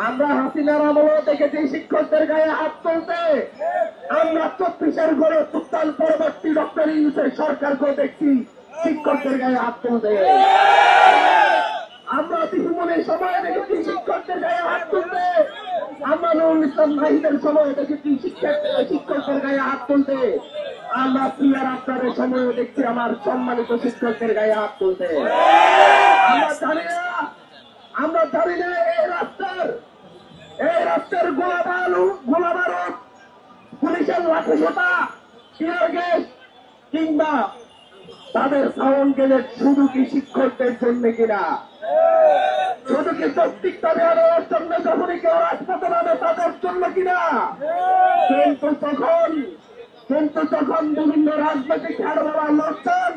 আমরা হাসিনার আমলে দেখেছি শিক্ষকদের গায়ে হাত তুলতে। আমরা 34-এর গড়ে উত্থান পরবর্তী ডক্টর ইউনূসের সরকারকেও দেখছি শিক্ষকদের গায়ে হাত তুলতে। আমরা অতিহুমনের সময় দেখেছি শিক্ষকদের গায়ে হাত তুলতে। আমরা নুরুল ইসলাম নাহিদের সময় দেখেছি শিক্ষকদের গায়ে হাত তুলতে। আমরা প্রিয়ার আপনাদের সময় দেখছি আমার সম্মানিত শিক্ষকদের গায়ে হাত তুলতে। আমরা জানি না এই রাস্তার গোলাবারুদ, পুলিশের লাঠিসোঁটা, টিয়ার গ্যাস কিংবা তাদের সাউন্ড গ্রেনেড শুধু কি শিক্ষকদের জন্য কিনা, শুধু কি যৌক্তিকভাবে আদায়ের জন্য যখনই কেউ রাজপথে নামে তাদের জন্য কিনা। কিন্তু যখন বিভিন্ন রাজনৈতিক খেলোয়াড়রা লড়ছেন,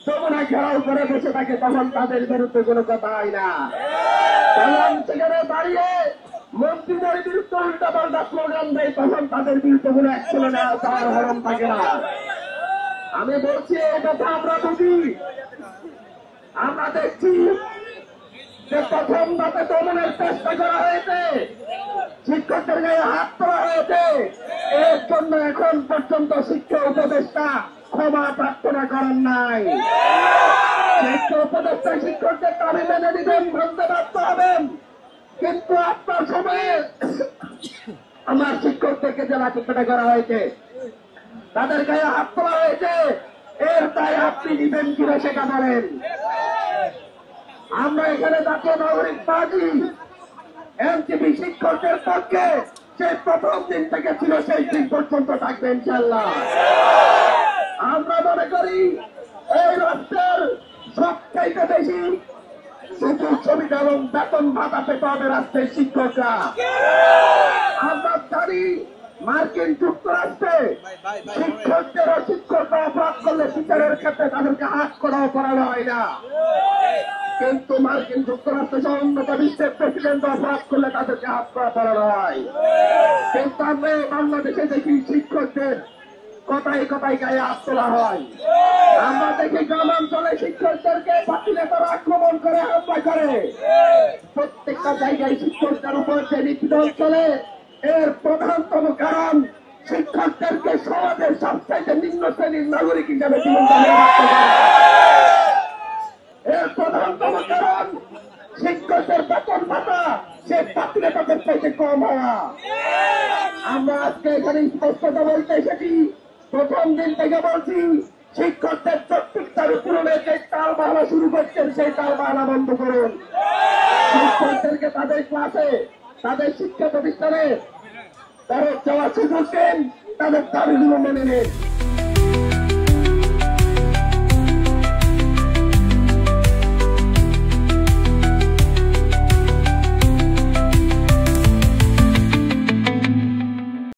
যমুনা ঘেরাও করে বসে থাকে, তখন তাদের বিরুদ্ধে কোনো কথা হয় না। তখন সেখানে দাঁড়িয়ে মন্ত্রীদের বিরুদ্ধে উল্টা পাল্টা স্লোগান দেয়, তখন তাদের বিরুদ্ধে কোনো অ্যাকশনে নেওয়া তার হরম থাকে না। আমি বলছি এই কথা আমরা বুঝি। আমরা দেখছি যে প্রথম ধাপে দমনের চেষ্টা করা হয়েছে, শিক্ষকদের গায়ে হাত তোলা হয়েছে। এর জন্য এখন পর্যন্ত শিক্ষা উপদেষ্টা ক্ষমা প্রার্থনা করেন নাই। শিক্ষা উপদেষ্টা শিক্ষকদের দাবি মেনে নিবেন, মানতে বাধ্য হবেন, কিন্তু আপনার সময়ে আমার শিক্ষকদেরকে যে লাঠিপেটা করা হয়েছে, তাদের গায়ে হাত তোলা হয়েছে, এর দায় আপনি নিবেন কিনা সেটা বলেন। আমরা এখানে জাতীয় নাগরিক পার্টি এনসিপি শিক্ষকদের পক্ষে সেই প্রথম দিন থেকে ছিল, সেই দিন পর্যন্ত থাকবে ইনশাআল্লাহ। আমরা মনে করি এই রাষ্ট্রের সবচাইতে বেশি সুযোগ সুবিধা এবং বেতন ভাতা পেতে হবে রাষ্ট্রের শিক্ষকরা। আমরা জানি মার্কিন যুক্তরাষ্ট্রে শিক্ষকদের শিক্ষকরা অপরাধ করলে বিচারের ক্ষেত্রে তাদেরকে হাত করাও করানো হয় না, কিন্তু মার্কিন যুক্তরাষ্ট্রে সহ উন্নত বিশ্বের প্রেসিডেন্ট অপরাধ করলে তাদেরকে হাত করা করানো হয়। কিন্তু আমরা বাংলাদেশে দেখি শিক্ষকদের কথায় কথায় গায়ে হাত তোলা হয়। আমরা দেখি গ্রামাঞ্চলে শিক্ষকদেরকে পাতিলেতারা আক্রমণ করে, হামলা করে। প্রত্যেকটা জায়গায় শিক্ষকদের উপর যে নিপীড়ন চলে, এর প্রধানতম কারণ শিক্ষকদেরকে সমাজের সবচাইতে নিম্ন শ্রেণীর নাগরিক হিসাবে জীবনযাপন করতে হবে। এর প্রধানতম কারণ শিক্ষকদের বেতন ভাতা সে পাতিলেতাদের চাইতে কম হওয়া। আমরা আজকে এখানে স্পষ্টতা বলতে এসেছি, প্রথম দিন থেকে বলছি শিক্ষকদের যৌক্তিক দাবি পূরণের যে তাল বাহানা শুরু করছেন, সেই তাল বাহানা বন্ধ করুন। শিক্ষকদেরকে তাদের ক্লাসে, তাদের শিক্ষা প্রতিষ্ঠানে ফেরত যাওয়ার সুযোগ দেন, তাদের দাবিগুলো মেনে নিন।